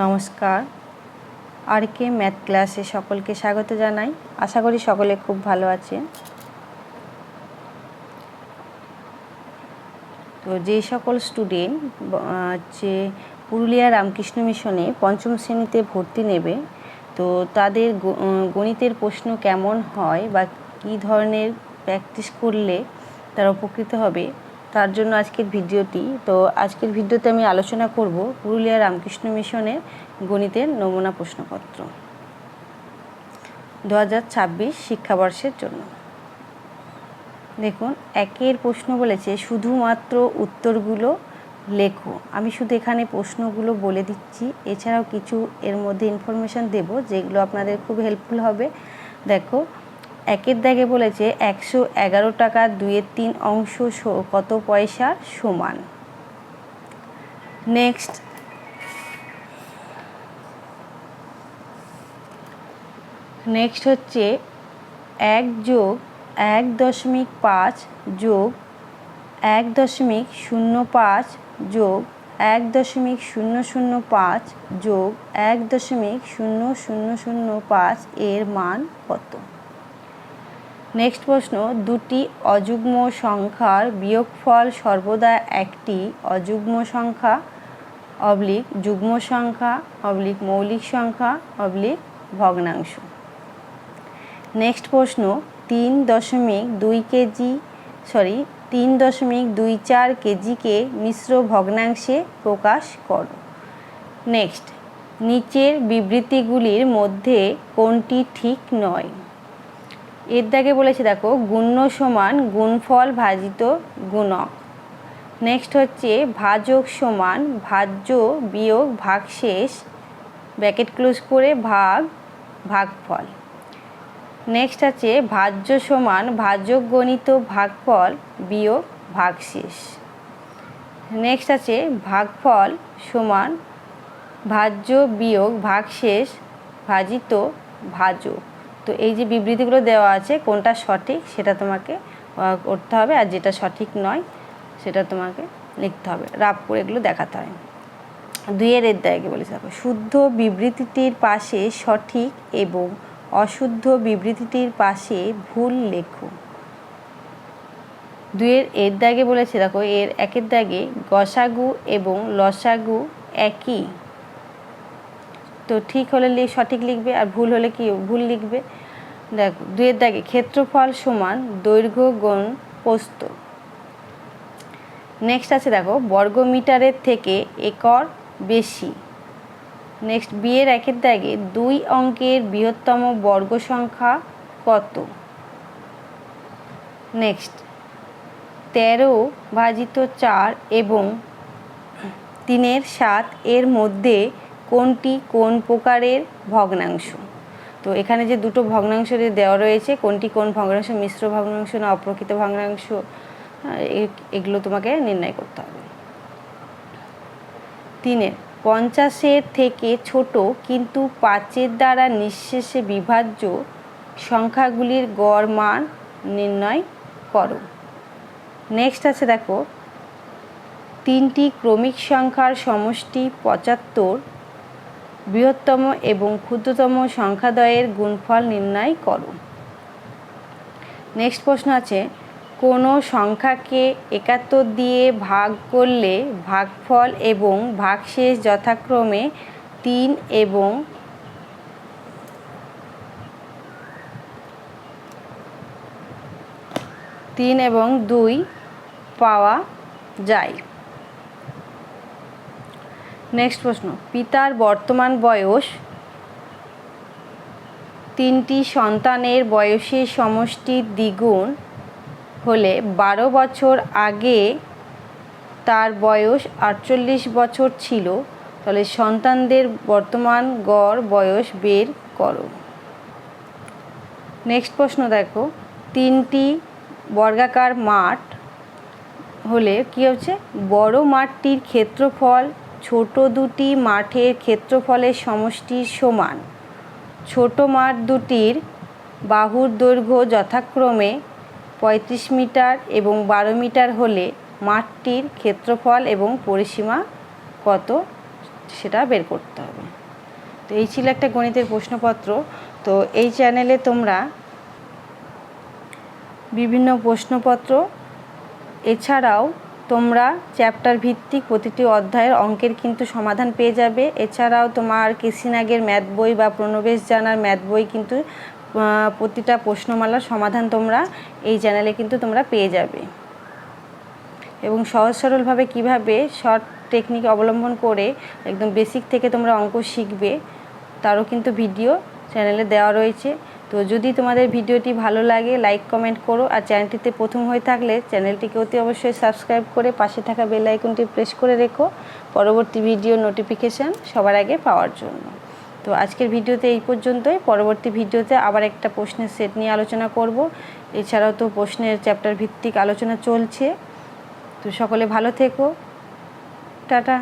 নমস্কার, R K math ক্লাসে সকলকে স্বাগত জানাই। আশা করি সকলে খুব ভালো আছেন। তো যেই সকল স্টুডেন্ট পুরুলিয়া রামকৃষ্ণ মিশনে পঞ্চম শ্রেণীতে ভর্তি নেবে, তো তাদের গণিতের প্রশ্ন কেমন হয় বা কী ধরনের প্র্যাকটিস করলে তারা উপকৃত হবে, তার জন্য আজকের ভিডিওটি। তো আজকের ভিডিওতে আমি আলোচনা করব পুরুলিয়া রামকৃষ্ণ মিশনের গণিতের নমুনা প্রশ্নপত্র 2026 শিক্ষাবর্ষের জন্য। দেখুন, একের প্রশ্ন বলেছে শুধুমাত্র উত্তরগুলো লেখো। আমি শুধু এখানে প্রশ্নগুলো বলে দিচ্ছি, এছাড়াও কিছু এর মধ্যে ইনফরমেশান দেব যেগুলো আপনাদের খুব হেল্পফুল হবে। দেখো, একের দাগে বলেছে 111 টাকা 2/3 অংশ কত পয়সার সমান। নেক্সট হচ্ছে 1 যোগ 1.5 যোগ 1.05 যোগ 1.005 যোগ 1.0005 এর মান কত? নেক্সট প্রশ্ন, দুটি অযুগ্ম সংখ্যার বিয়োগফল সর্বদা একটি অযুগ্ম সংখ্যা / যুগ্ম সংখ্যা / মৌলিক সংখ্যা / ভগ্নাংশ। নেক্সট প্রশ্ন, 3.24 কেজিকে মিশ্র ভগ্নাংশে প্রকাশ করো। নেক্সট, নিচের বিবৃতিগুলির মধ্যে কোনটি ঠিক নয়? এর দাগে বলেছে, দেখো, গুণ্য সমান গুণফল ভাজিত গুণক। নেক্সট হচ্ছে ভাজক সমান ভাজ্য বিয়োগ ভাগশেষ ব্র্যাকেট ক্লোজ করে ভাগফল। নেক্সট আছে ভাজ্য সমান ভাজক গণিত ভাগফল বিয়োগ ভাগশেষ। নেক্সট আছে ভাগফল সমান ভাজ্য বিয়োগ ভাগশেষ ভাজিত ভাজক। তো এই যে বিবৃতিগুলো দেওয়া আছে, কোনটা সঠিক সেটা তোমাকে করতে হবে, আর যেটা সঠিক নয় সেটা তোমাকে লিখতে হবে, রাফ করে এগুলো দেখাতে হয়। 2 এর দাগে বলেছে, দেখো, শুদ্ধ বিবৃতিটির পাশে সঠিক এবং অশুদ্ধ বিবৃতিটির পাশে ভুল লেখো। 2 এর দাগে বলেছে, দেখো, একের দাগে গসাগু এবং লসাগু একই, তো ঠিক হলে সঠিক লিখবে, আর ভুল হলে কি ভুল লিখবে। দেখো, 2 এর দাগে ক্ষেত্রফল সমান দৈর্ঘ্য গুণ প্রস্থ। নেক্সট আছে, দেখো, বর্গমিটারের থেকে একর বেশি। নেক্সট, বিয়ের 1 দাগে 2 অঙ্কের বৃহত্তম বর্গ সংখ্যা কত? নেক্সট, 13/4 এবং 3/7 এর মধ্যে কোনটি কোন প্রকারের ভগ্নাংশ? তো এখানে যে দুটো ভগ্নাংশ দেওয়া রয়েছে, কোনটি কোন ভগ্নাংশ, মিশ্র ভগ্নাংশ না অপ্রকৃত ভগ্নাংশ, এগুলো তোমাকে নির্ণয় করতে হবে। 3 50-এর থেকে ছোট কিন্তু 5-এর দ্বারা নিঃশেষে বিভাজ্য সংখ্যাগুলির গড় মান নির্ণয় করো। নেক্সট আছে, দেখো, 3টি ক্রমিক সংখ্যার সমষ্টি 75, বৃহত্তম এবং ক্ষুদ্রতম সংখ্যাদ্বয়ের গুণফল নির্ণয় করো। নেক্সট প্রশ্ন আছে, কোনো সংখ্যাকে 71 দিয়ে ভাগ করলে ভাগফল এবং ভাগশেষ যথাক্রমে 3 এবং 2 পাওয়া যায়। নেক্সট প্রশ্ন, পিতার বর্তমান বয়স 3টি সন্তানের বয়সের সমষ্টির দ্বিগুণ হলে 12 বছর আগে তার বয়স 48 বছর ছিল, তাহলে সন্তানদের বর্তমান গড় বয়স বের করো। নেক্সট প্রশ্ন, দেখো, 3টি বর্গাকার মাঠ হলে কী হচ্ছে, বড় মাঠটির ক্ষেত্রফল ছোট দুটি মাঠের ক্ষেত্রফলের সমষ্টির সমান। ছোট মাঠ দুটির বাহুর দৈর্ঘ্য যথাক্রমে 35 মিটার এবং 12 মিটার হলে মাঠটির ক্ষেত্রফল এবং পরিসীমা কত সেটা বের করতে হবে। তো এই ছিল একটা গণিতের প্রশ্নপত্র। তো এই চ্যানেলে তোমরা বিভিন্ন প্রশ্নপত্র এছাড়াও তোমরা চ্যাপ্টার ভিত্তিক প্রতিটি অধ্যায়ের অঙ্কের কিন্তু সমাধান পেয়ে যাবে। এছাড়াও তোমার কেসি নাগের ম্যাথ বই বা প্রণবেশ জানার ম্যাথ বই কিন্তু প্রতিটা প্রশ্নমালার সমাধান তোমরা এই চ্যানেলে কিন্তু তোমরা পেয়ে যাবে। এবং সহজ সরলভাবে কীভাবে শর্ট টেকনিক অবলম্বন করে একদম বেসিক থেকে তোমরা অঙ্ক শিখবে তারও কিন্তু ভিডিও চ্যানেলে দেওয়া রয়েছে। তো যদি তোমাদের ভিডিওটি ভালো লাগে লাইক কমেন্ট করো, আর চ্যানেলটিতে প্রথম হয়ে থাকলে চ্যানেলটিকে অতি অবশ্যই সাবস্ক্রাইব করে পাশে থাকা বেল আইকনটি প্রেস করে রেখো পরবর্তী ভিডিও নোটিফিকেশান সবার আগে পাওয়ার জন্য। তো আজকের ভিডিওতে এই পর্যন্তই। পরবর্তী ভিডিওতে আবার একটা প্রশ্নের সেট নিয়ে আলোচনা করব। এছাড়াও তো প্রশ্নের চ্যাপ্টার ভিত্তিক আলোচনা চলছে। তো সকলে ভালো থেকো, টাটা।